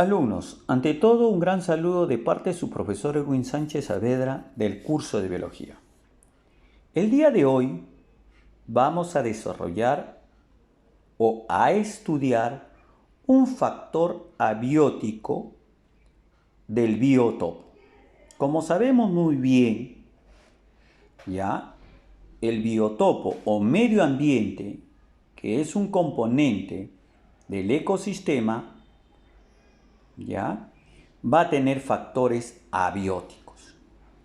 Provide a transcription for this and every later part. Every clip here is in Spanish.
Alumnos, ante todo un gran saludo de parte de su profesor Edwin Sánchez Saavedra del curso de Biología. El día de hoy vamos a desarrollar o a estudiar un factor abiótico del biotopo. Como sabemos muy bien, ya el biotopo o medio ambiente, que es un componente del ecosistema, ya va a tener factores abióticos.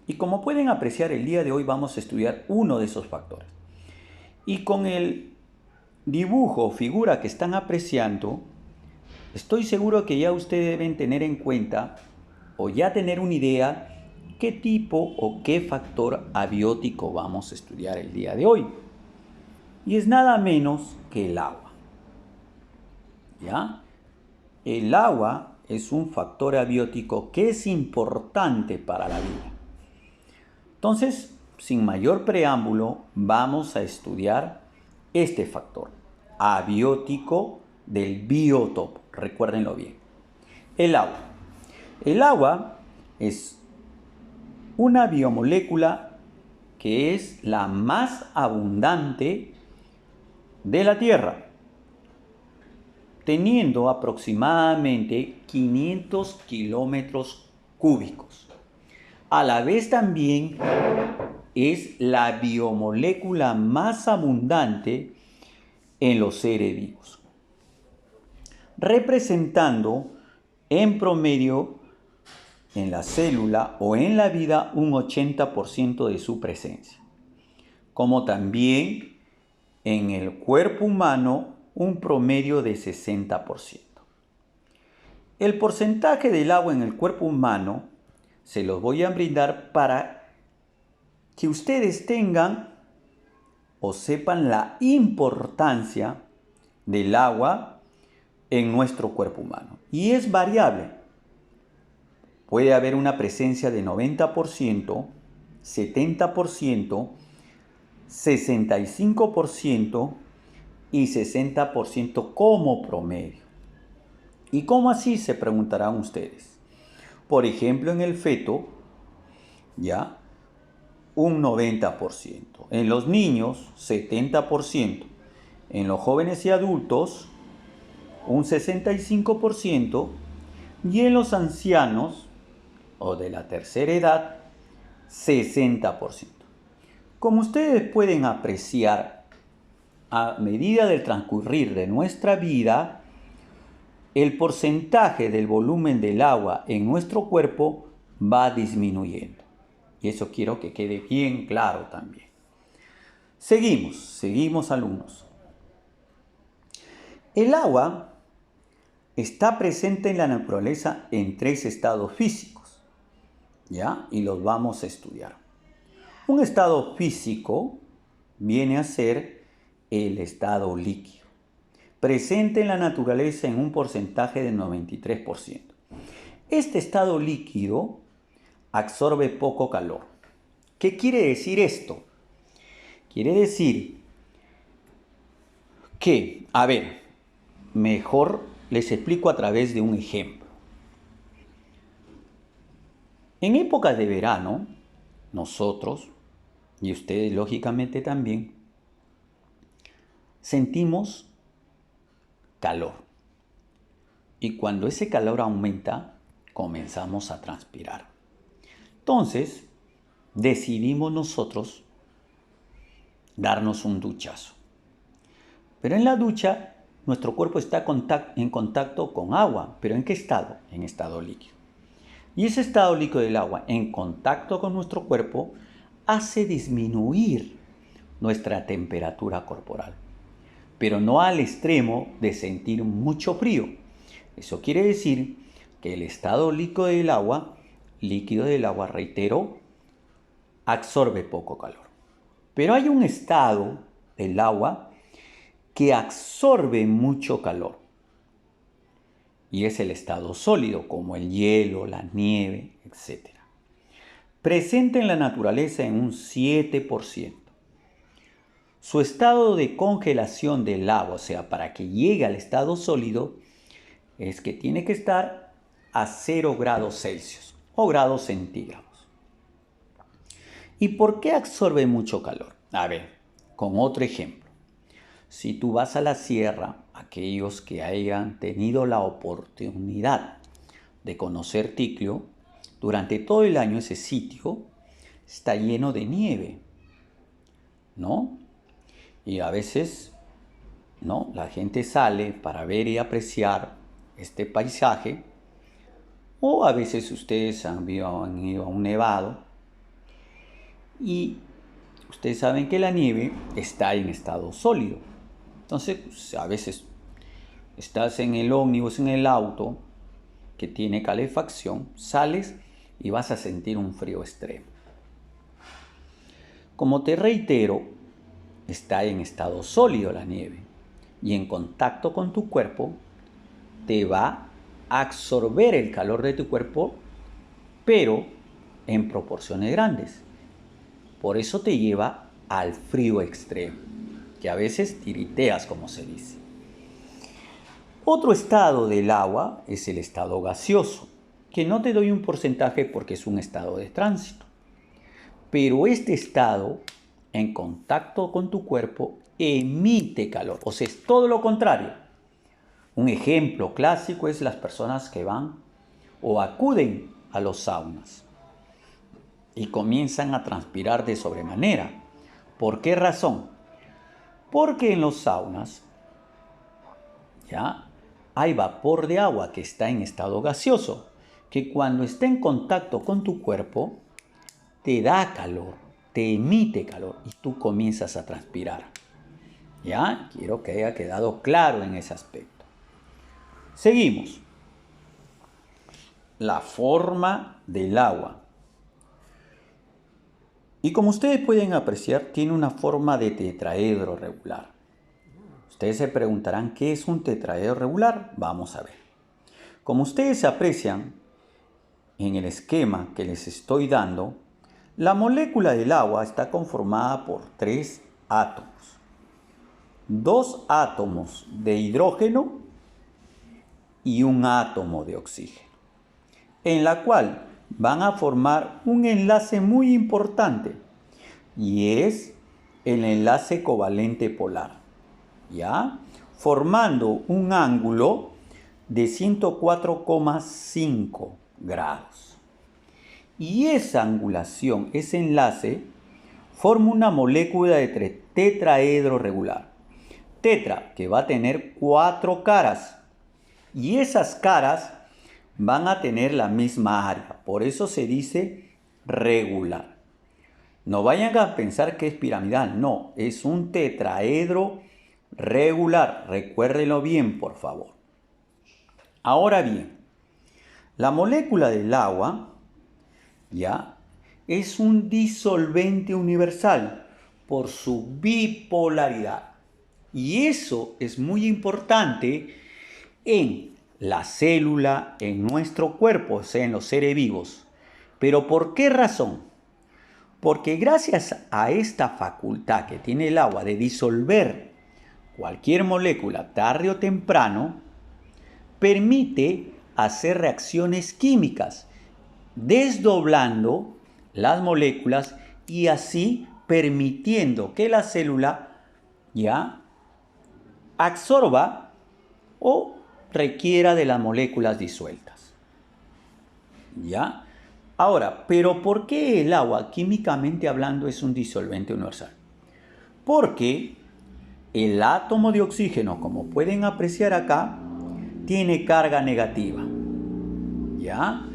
Y como pueden apreciar, el día de hoy vamos a estudiar uno de esos factores. Y con el dibujo o figura que están apreciando, estoy seguro que ya ustedes deben tener en cuenta o ya tener una idea qué tipo o qué factor abiótico vamos a estudiar el día de hoy. Y es nada menos que el agua. ¿Ya? El agua es un factor abiótico que es importante para la vida. Entonces, sin mayor preámbulo, vamos a estudiar este factor abiótico del biotopo. Recuérdenlo bien. El agua. El agua es una biomolécula que es la más abundante de la Tierra, teniendo aproximadamente 500 kilómetros cúbicos. A la vez también es la biomolécula más abundante en los seres vivos, representando en promedio en la célula o en la vida un 80% de su presencia, como también en el cuerpo humano un promedio de 60%. El porcentaje del agua en el cuerpo humano se los voy a brindar para que ustedes tengan o sepan la importancia del agua en nuestro cuerpo humano. Y es variable. Puede haber una presencia de 90%, 70%, 65% y 60% como promedio. ¿Y cómo así?, se preguntarán ustedes. Por ejemplo, en el feto, ya, un 90%. En los niños, 70%. En los jóvenes y adultos, un 65%. Y en los ancianos, o de la tercera edad, 60%. Como ustedes pueden apreciar, a medida del transcurrir de nuestra vida, el porcentaje del volumen del agua en nuestro cuerpo va disminuyendo. Y eso quiero que quede bien claro también. Seguimos alumnos. El agua está presente en la naturaleza en 3 estados físicos, ¿ya? Y los vamos a estudiar. Un estado físico viene a ser el estado líquido, presente en la naturaleza en un porcentaje del 93%. Este estado líquido absorbe poco calor. ¿Qué quiere decir esto? Quiere decir que, mejor les explico a través de un ejemplo. En épocas de verano, nosotros, y ustedes lógicamente también, sentimos calor. Y cuando ese calor aumenta, comenzamos a transpirar. Entonces, decidimos nosotros darnos un duchazo. Pero en la ducha, nuestro cuerpo está en contacto con agua. ¿Pero en qué estado? En estado líquido. Y ese estado líquido del agua, en contacto con nuestro cuerpo, hace disminuir nuestra temperatura corporal. Pero no al extremo de sentir mucho frío. Eso quiere decir que el estado líquido del agua, reitero, absorbe poco calor. Pero hay un estado del agua que absorbe mucho calor. Y es el estado sólido, como el hielo, la nieve, etc. Presente en la naturaleza en un 7%. Su estado de congelación del agua, o sea, para que llegue al estado sólido, es que tiene que estar a 0 grados Celsius o grados centígrados. ¿Y por qué absorbe mucho calor? A ver, con otro ejemplo. Si tú vas a la sierra, aquellos que hayan tenido la oportunidad de conocer Ticlio, durante todo el año ese sitio está lleno de nieve, ¿no? Y a veces, ¿no?, la gente sale para ver y apreciar este paisaje, o a veces ustedes han ido a un nevado y ustedes saben que la nieve está en estado sólido. Entonces, pues, a veces estás en el ómnibus, en el auto que tiene calefacción, sales y vas a sentir un frío extremo. Como te reitero, está en estado sólido la nieve y en contacto con tu cuerpo te va a absorber el calor de tu cuerpo, pero en proporciones grandes. Por eso te lleva al frío extremo, que a veces tiriteas, como se dice. Otro estado del agua es el estado gaseoso, que no te doy un porcentaje porque es un estado de tránsito. Pero este estado, en contacto con tu cuerpo, emite calor. O sea, es todo lo contrario. Un ejemplo clásico es las personas que van o acuden a los saunas y comienzan a transpirar de sobremanera. ¿Por qué razón? Porque en los saunas ya hay vapor de agua que está en estado gaseoso, que cuando está en contacto con tu cuerpo te da calor, te emite calor y tú comienzas a transpirar. ¿Ya? Quiero que haya quedado claro en ese aspecto. Seguimos. La forma del agua. Y como ustedes pueden apreciar, tiene una forma de tetraedro regular. Ustedes se preguntarán, ¿qué es un tetraedro regular? Vamos a ver. Como ustedes aprecian en el esquema que les estoy dando, la molécula del agua está conformada por 3 átomos. 2 átomos de hidrógeno y un átomo de oxígeno, en la cual van a formar un enlace muy importante y es el enlace covalente polar, ¿ya? Formando un ángulo de 104,5 grados. Y esa angulación, ese enlace, forma una molécula de tetraedro regular. Tetra, que va a tener 4 caras. Y esas caras van a tener la misma área. Por eso se dice regular. No vayan a pensar que es piramidal. No, es un tetraedro regular. Recuérdenlo bien, por favor. Ahora bien, la molécula del agua ya es un disolvente universal por su bipolaridad. Y eso es muy importante en la célula, en nuestro cuerpo, o sea, en los seres vivos. ¿Pero por qué razón? Porque gracias a esta facultad que tiene el agua de disolver cualquier molécula tarde o temprano, permite hacer reacciones químicas, desdoblando las moléculas y así permitiendo que la célula ya absorba o requiera de las moléculas disueltas. ¿Ya? Ahora, ¿pero por qué el agua, químicamente hablando, es un disolvente universal? Porque el átomo de oxígeno, como pueden apreciar acá, tiene carga negativa. ¿Ya?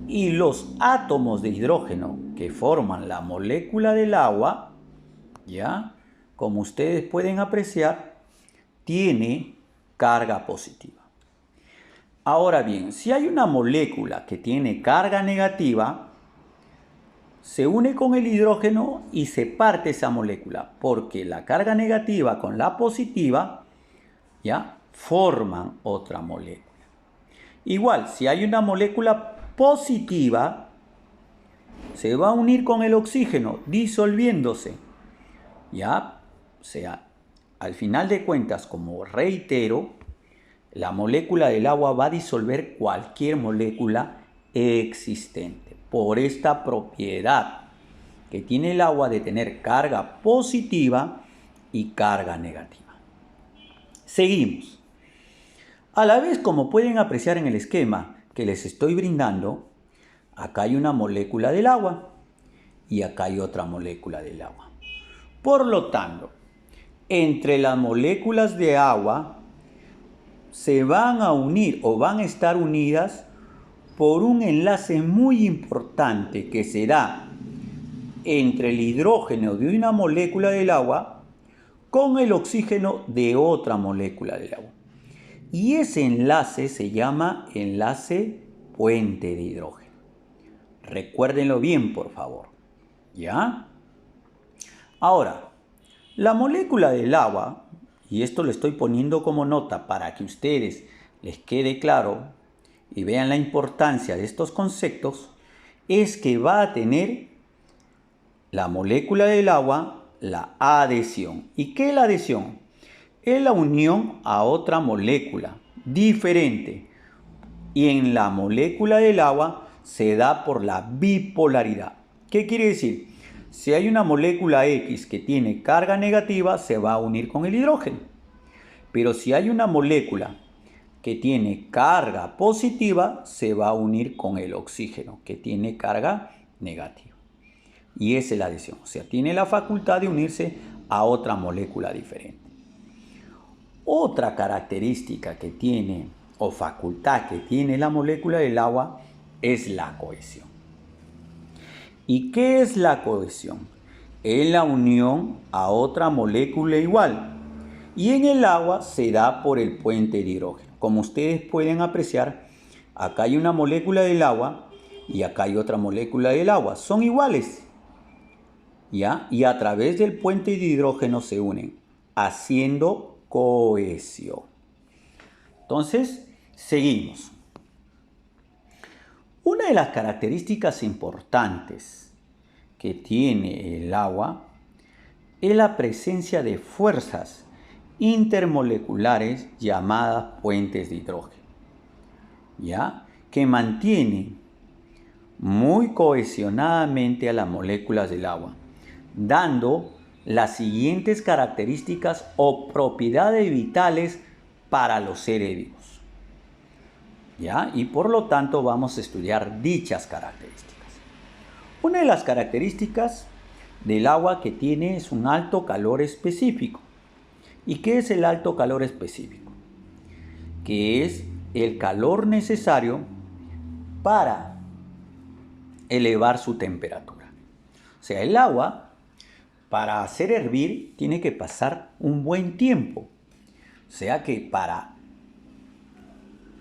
Y los átomos de hidrógeno que forman la molécula del agua, ¿ya?, como ustedes pueden apreciar, tiene carga positiva. Ahora bien, si hay una molécula que tiene carga negativa, se une con el hidrógeno y se parte esa molécula, porque la carga negativa con la positiva ya forman otra molécula. Igual, si hay una molécula positiva, se va a unir con el oxígeno disolviéndose. Ya, o sea, al final de cuentas, como reitero, La molécula del agua va a disolver cualquier molécula existente por esta propiedad que tiene el agua de tener carga positiva y carga negativa. Seguimos. A la vez, como pueden apreciar en el esquema que les estoy brindando, acá hay una molécula del agua y acá hay otra molécula del agua. Por lo tanto, entre las moléculas de agua se van a unir o van a estar unidas por un enlace muy importante que se da entre el hidrógeno de una molécula del agua con el oxígeno de otra molécula del agua. Y ese enlace se llama enlace puente de hidrógeno. Recuérdenlo bien, por favor. ¿Ya? Ahora, la molécula del agua, y esto lo estoy poniendo como nota para que a ustedes les quede claro y vean la importancia de estos conceptos, es que va a tener la molécula del agua la adhesión. ¿Y qué es la adhesión? Es la unión a otra molécula diferente. Y en la molécula del agua se da por la bipolaridad. ¿Qué quiere decir? Si hay una molécula X que tiene carga negativa, se va a unir con el hidrógeno. Pero si hay una molécula que tiene carga positiva, se va a unir con el oxígeno, que tiene carga negativa. Y esa es la adhesión. O sea, tiene la facultad de unirse a otra molécula diferente. Otra característica que tiene, o facultad que tiene la molécula del agua, es la cohesión. ¿Y qué es la cohesión? Es la unión a otra molécula igual. Y en el agua se da por el puente de hidrógeno. Como ustedes pueden apreciar, acá hay una molécula del agua y acá hay otra molécula del agua. Son iguales. ¿Ya? Y a través del puente de hidrógeno se unen, haciendo cohesión. Entonces, seguimos. Una de las características importantes que tiene el agua es la presencia de fuerzas intermoleculares llamadas puentes de hidrógeno, ¿ya? Que mantienen muy cohesionadamente a las moléculas del agua, dando las siguientes características o propiedades vitales para los seres vivos. ¿Ya? Y por lo tanto vamos a estudiar dichas características. Una de las características del agua que tiene es un alto calor específico. ¿Y qué es el alto calor específico? Que es el calor necesario para elevar su temperatura. O sea, el agua, para hacer hervir, tiene que pasar un buen tiempo. O sea que para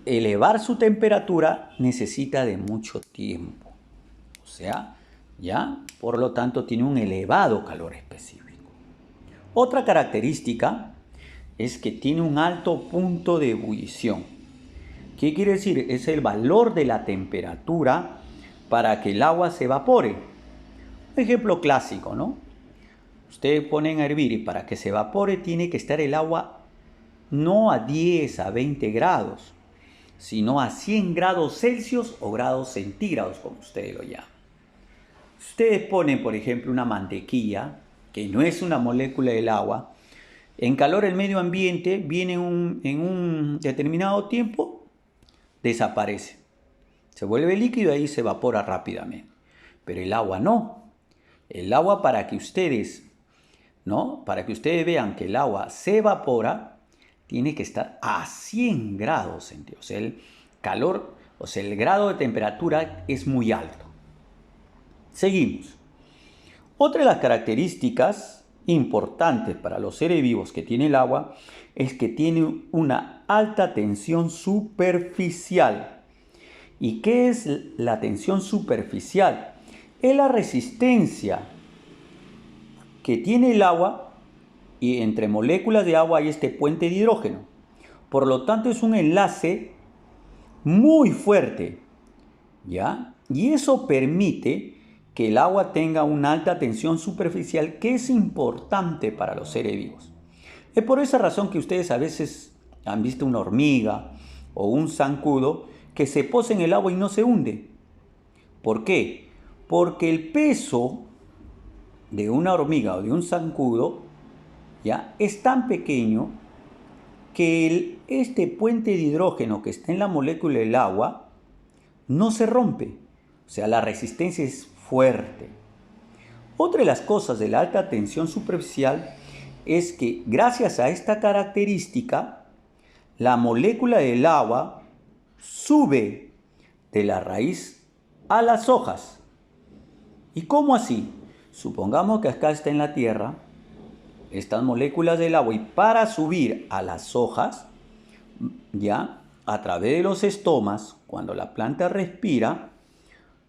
elevar su temperatura necesita de mucho tiempo. O sea, ya, por lo tanto, tiene un elevado calor específico. Otra característica es que tiene un alto punto de ebullición. ¿Qué quiere decir? Es el valor de la temperatura para que el agua se evapore. Un ejemplo clásico, ¿no? Ustedes ponen a hervir y para que se evapore tiene que estar el agua no a 10, a 20 grados, sino a 100 grados Celsius o grados centígrados, como ustedes lo llaman. Ustedes ponen, por ejemplo, una mantequilla, que no es una molécula del agua, en calor el medio ambiente, viene en un determinado tiempo, desaparece. Se vuelve líquido y ahí se evapora rápidamente. Pero el agua no. El agua, para que ustedes vean que el agua se evapora, tiene que estar a 100 grados centígrados. O sea, el calor, o sea, el grado de temperatura es muy alto. Seguimos. Otra de las características importantes para los seres vivos que tiene el agua es que tiene una alta tensión superficial. ¿Y qué es la tensión superficial? Es la resistencia que tiene el agua, y entre moléculas de agua hay este puente de hidrógeno. Por lo tanto, es un enlace muy fuerte, ¿ya? Y eso permite que el agua tenga una alta tensión superficial, que es importante para los seres vivos. Es por esa razón que ustedes a veces han visto una hormiga o un zancudo que se posa en el agua y no se hunde. ¿Por qué? Porque el peso de una hormiga o de un zancudo ya es tan pequeño que este puente de hidrógeno que está en la molécula del agua no se rompe. O sea, la resistencia es fuerte. Otra de las cosas de la alta tensión superficial es que gracias a esta característica, la molécula del agua sube de la raíz a las hojas. ¿Y cómo así? Supongamos que acá está en la tierra estas moléculas del agua y para subir a las hojas, ya a través de los estomas, cuando la planta respira,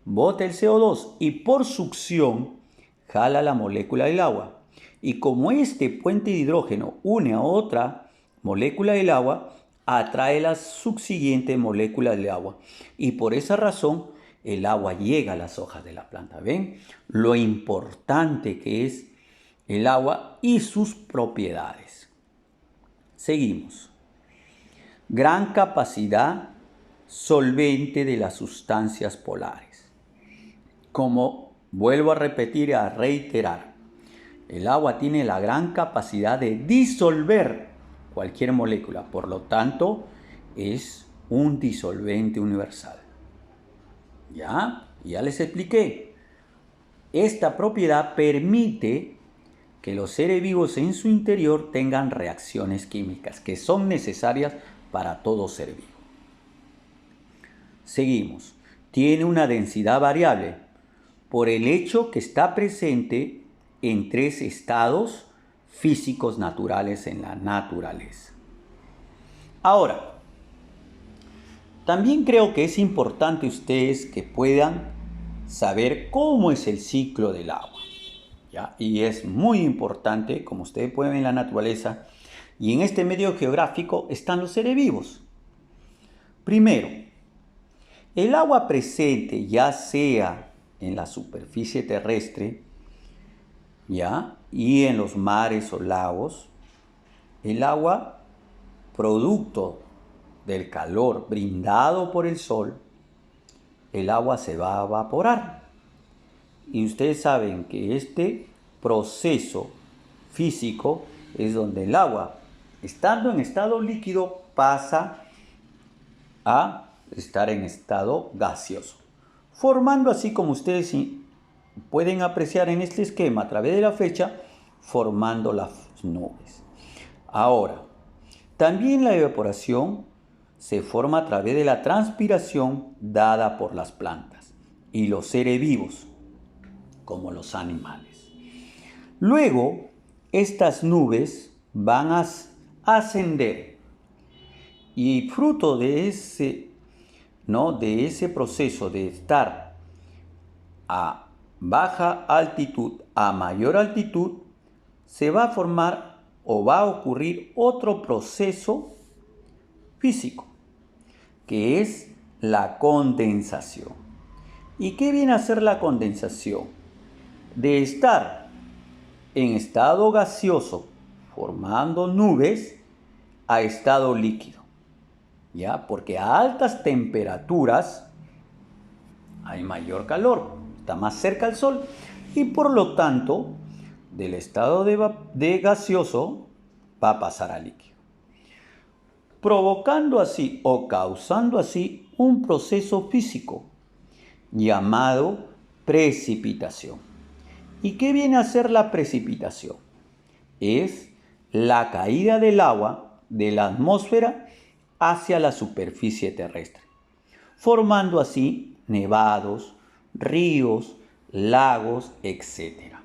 bota el CO2 y por succión jala la molécula del agua. Y como este puente de hidrógeno une a otra molécula del agua, atrae la subsiguiente molécula del agua. Y por esa razón el agua llega a las hojas de la planta. ¿Ven lo importante que es el agua y sus propiedades? Seguimos. Gran capacidad solvente de las sustancias polares. Como vuelvo a repetir y a reiterar, el agua tiene la gran capacidad de disolver cualquier molécula, por lo tanto es un disolvente universal. Ya les expliqué. Esta propiedad permite que los seres vivos en su interior tengan reacciones químicas que son necesarias para todo ser vivo. Seguimos. Tiene una densidad variable por el hecho que está presente en 3 estados físicos naturales en la naturaleza. Ahora, también creo que es importante ustedes que puedan saber cómo es el ciclo del agua. ¿Ya? Y es muy importante, como ustedes pueden ver en la naturaleza, y en este medio geográfico están los seres vivos. Primero, el agua presente, ya sea en la superficie terrestre, ¿ya? Y en los mares o lagos, el agua, producto del calor brindado por el sol, el agua se va a evaporar. Y ustedes saben que este proceso físico es donde el agua, estando en estado líquido, pasa a estar en estado gaseoso, formando así, como ustedes pueden apreciar en este esquema a través de la flecha, formando las nubes. Ahora, también la evaporación se forma a través de la transpiración dada por las plantas y los seres vivos, como los animales. Luego, estas nubes van a ascender y fruto de ese proceso de estar a baja altitud a mayor altitud, se va a formar o va a ocurrir otro proceso físico, que es la condensación. ¿Y qué viene a ser la condensación? De estar en estado gaseoso, formando nubes, a estado líquido. ¿Ya? Porque a altas temperaturas hay mayor calor, está más cerca al sol y por lo tanto del estado de gaseoso va a pasar a líquido, provocando así o causando así un proceso físico llamado precipitación. ¿Y qué viene a ser la precipitación? Es la caída del agua de la atmósfera hacia la superficie terrestre, formando así nevados, ríos, lagos, etc.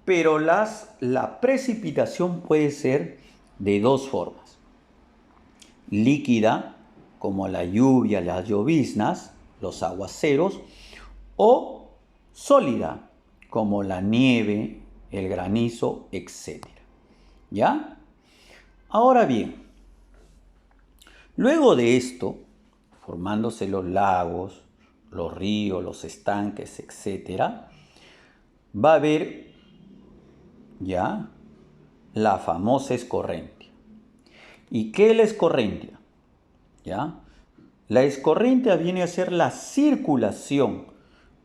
Pero la precipitación puede ser de 2 formas. Líquida, como la lluvia, las lloviznas, los aguaceros, o sólida, como la nieve, el granizo, etc. ¿Ya? Ahora bien, luego de esto, formándose los lagos, los ríos, los estanques, etc., va a haber ya la famosa escorrente. ¿Y qué es la escorrentia? ¿Ya? La escorrentia viene a ser la circulación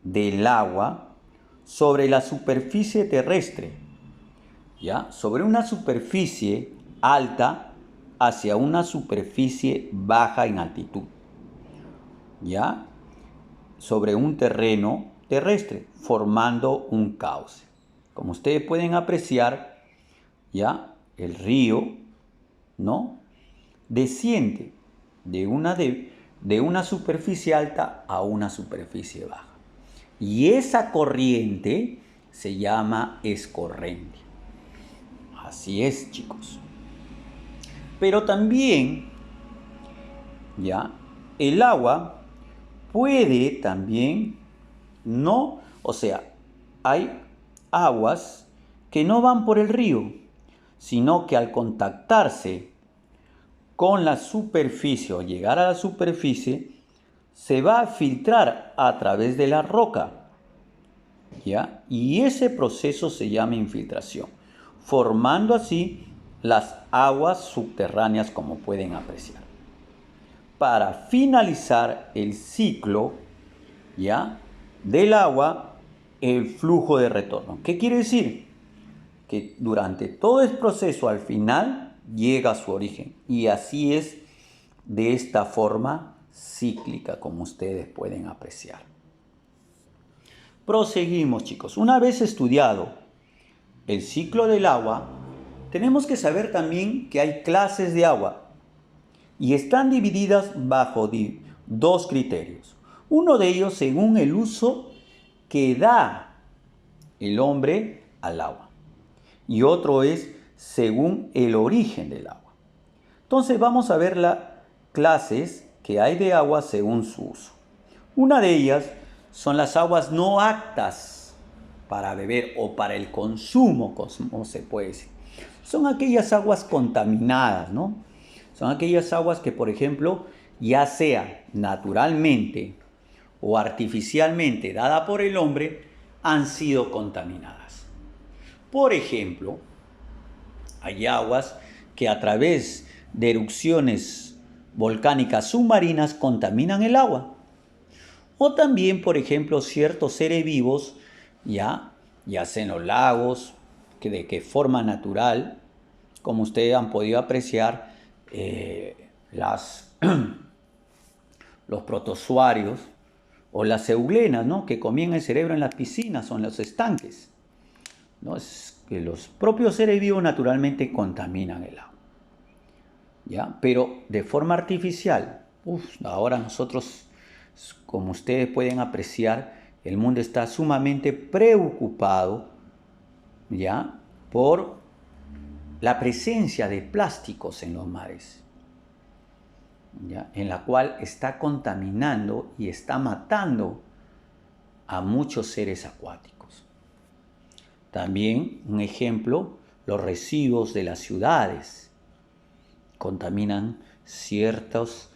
del agua sobre la superficie terrestre, ¿ya? Sobre una superficie alta hacia una superficie baja en altitud, ¿ya? Sobre un terreno terrestre, formando un cauce. Como ustedes pueden apreciar, ¿ya? El río, ¿no? Desciende de una superficie alta a una superficie baja. Y esa corriente se llama escorrente. Así es, chicos. Pero también, ¿ya? El agua puede también no, o sea, hay aguas que no van por el río, sino que al contactarse con la superficie o llegar a la superficie, se va a filtrar a través de la roca, ¿ya? Y ese proceso se llama infiltración, formando así las aguas subterráneas, como pueden apreciar. Para finalizar el ciclo, ¿ya? Del agua, el flujo de retorno. ¿Qué quiere decir? Que durante todo el proceso, al final, llega a su origen. Y así es de esta forma cíclica, como ustedes pueden apreciar. Proseguimos, chicos. Una vez estudiado el ciclo del agua, tenemos que saber también que hay clases de agua y están divididas bajo dos criterios. Uno de ellos según el uso que da el hombre al agua y otro es según el origen del agua. Entonces vamos a ver las clases que hay de agua según su uso. Una de ellas son las aguas no aptas para beber o para el consumo, como se puede decir. Son aquellas aguas contaminadas, ¿no? Son aquellas aguas que, por ejemplo, ya sea naturalmente o artificialmente dada por el hombre, han sido contaminadas. Por ejemplo, hay aguas que a través de erupciones volcánicas submarinas contaminan el agua. O también, por ejemplo, ciertos seres vivos, ya sea en los lagos, que de forma natural, como ustedes han podido apreciar, los protozoarios o las euglenas, ¿no? Que comían el cerebro en las piscinas o en los estanques, ¿no? Es que los propios seres vivos naturalmente contaminan el agua, ¿ya? Pero de forma artificial, ahora nosotros, como ustedes pueden apreciar, el mundo está sumamente preocupado, ¿ya? Por la presencia de plásticos en los mares, ¿ya? En la cual está contaminando y está matando a muchos seres acuáticos. También, un ejemplo, los residuos de las ciudades contaminan ciertas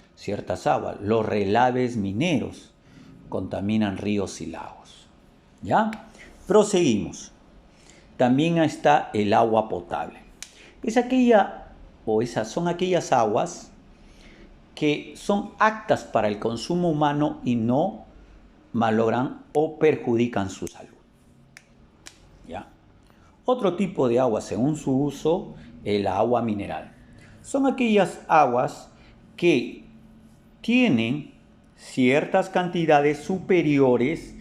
aguas. Los relaves mineros contaminan ríos y lagos, ¿ya? Proseguimos. También está el agua potable. Son aquellas aguas que son aptas para el consumo humano y no malogran o perjudican su salud, ¿ya? Otro tipo de agua, según su uso, el agua mineral. Son aquellas aguas que tienen ciertas cantidades superiores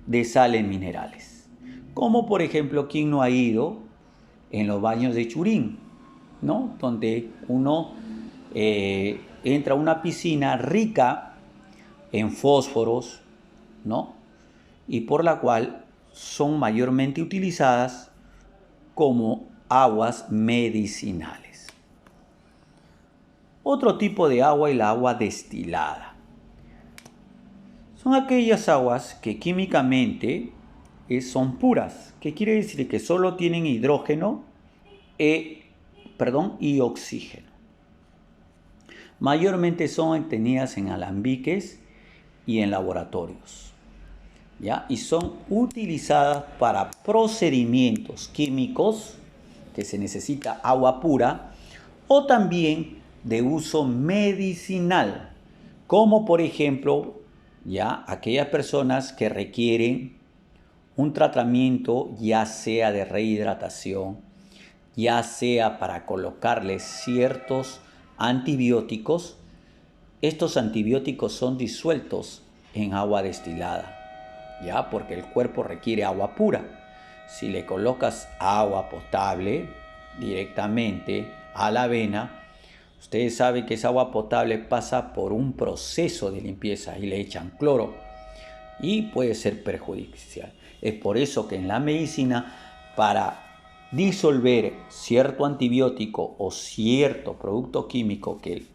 de sales minerales. Como por ejemplo, ¿quién no ha ido en los baños de Churín, ¿no? Donde uno entra a una piscina rica en fósforos, ¿no? Y por la cual son mayormente utilizadas como aguas medicinales. Otro tipo de agua es el agua destilada. Son aquellas aguas que químicamente son puras. ¿Qué quiere decir? Que solo tienen hidrógeno y oxígeno. Mayormente son obtenidas en alambiques y en laboratorios, ¿ya? Y son utilizadas para procedimientos químicos que se necesita agua pura o también de uso medicinal, como por ejemplo, ya aquellas personas que requieren un tratamiento, ya sea de rehidratación, ya sea para colocarles ciertos antibióticos. Estos antibióticos son disueltos en agua destilada, ya, porque el cuerpo requiere agua pura. Si le colocas agua potable directamente a la vena, ustedes saben que esa agua potable pasa por un proceso de limpieza y le echan cloro y puede ser perjudicial. Es por eso que en la medicina, para disolver cierto antibiótico o cierto producto químico que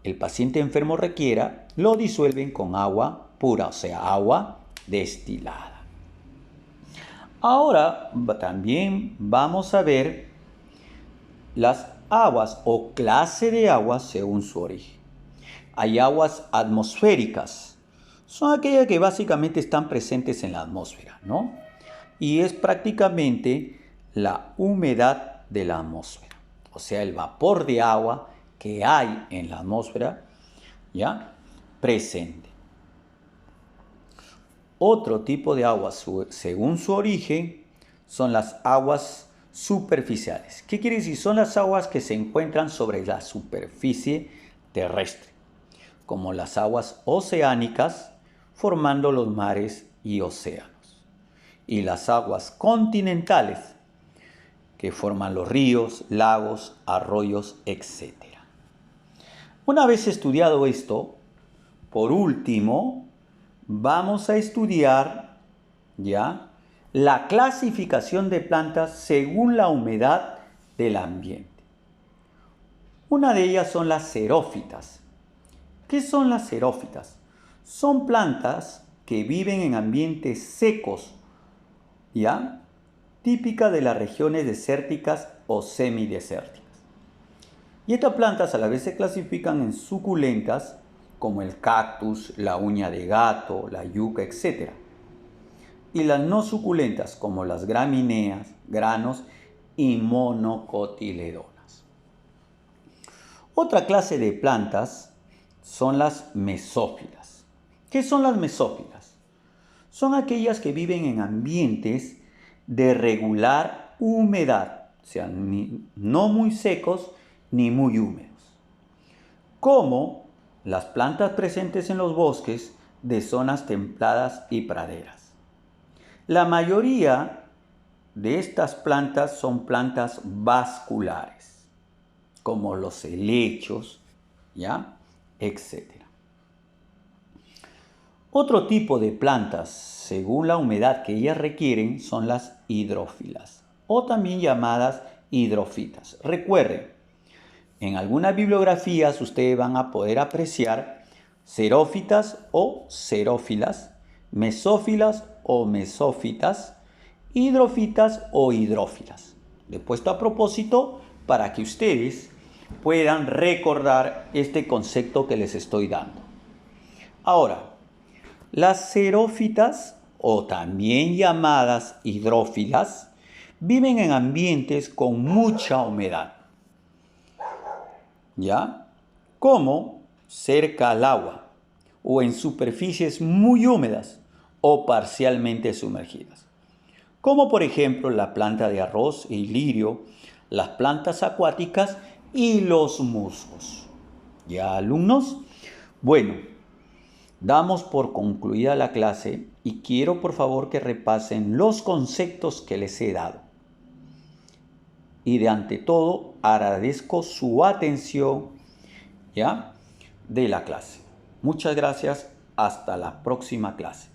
el paciente enfermo requiera, lo disuelven con agua pura, o sea, agua destilada. Ahora también vamos a ver las aguas o clase de aguas según su origen. Hay aguas atmosféricas. Son aquellas que básicamente están presentes en la atmósfera, ¿no? Y es prácticamente la humedad de la atmósfera. O sea, el vapor de agua que hay en la atmósfera, ¿ya? Presente. Otro tipo de aguas, según su origen, son las aguas superficiales. ¿Qué quiere decir? Son las aguas que se encuentran sobre la superficie terrestre, como las aguas oceánicas, formando los mares y océanos. Y las aguas continentales, que forman los ríos, lagos, arroyos, etc. Una vez estudiado esto, por último, vamos a estudiar ya la clasificación de plantas según la humedad del ambiente. Una de ellas son las xerófitas. ¿Qué son las xerófitas? Son plantas que viven en ambientes secos, ¿ya? Típicas de las regiones desérticas o semidesérticas. Y estas plantas a la vez se clasifican en suculentas, como el cactus, la uña de gato, la yuca, etc. Y las no suculentas, como las gramíneas, granos y monocotiledonas. Otra clase de plantas son las mesófilas. ¿Qué son las mesófilas? Son aquellas que viven en ambientes de regular humedad, o sea, no muy secos ni muy húmedos, como las plantas presentes en los bosques de zonas templadas y praderas. La mayoría de estas plantas son plantas vasculares, como los helechos, ¿ya? Etcétera. Otro tipo de plantas, según la humedad que ellas requieren, son las hidrófilas, o también llamadas hidrofitas. Recuerden, en algunas bibliografías ustedes van a poder apreciar xerófitas o xerófilas, mesófilas o mesófitas, hidrofitas o hidrófilas. Le he puesto a propósito para que ustedes puedan recordar este concepto que les estoy dando. Ahora, las xerófitas, o también llamadas hidrófilas, viven en ambientes con mucha humedad, ¿ya? Como cerca al agua o en superficies muy húmedas o parcialmente sumergidas, como por ejemplo la planta de arroz y lirio, las plantas acuáticas y los musgos. ¿Ya, alumnos? Bueno, damos por concluida la clase y quiero por favor que repasen los conceptos que les he dado. Y de ante todo agradezco su atención, ¿ya? De la clase. Muchas gracias. Hasta la próxima clase.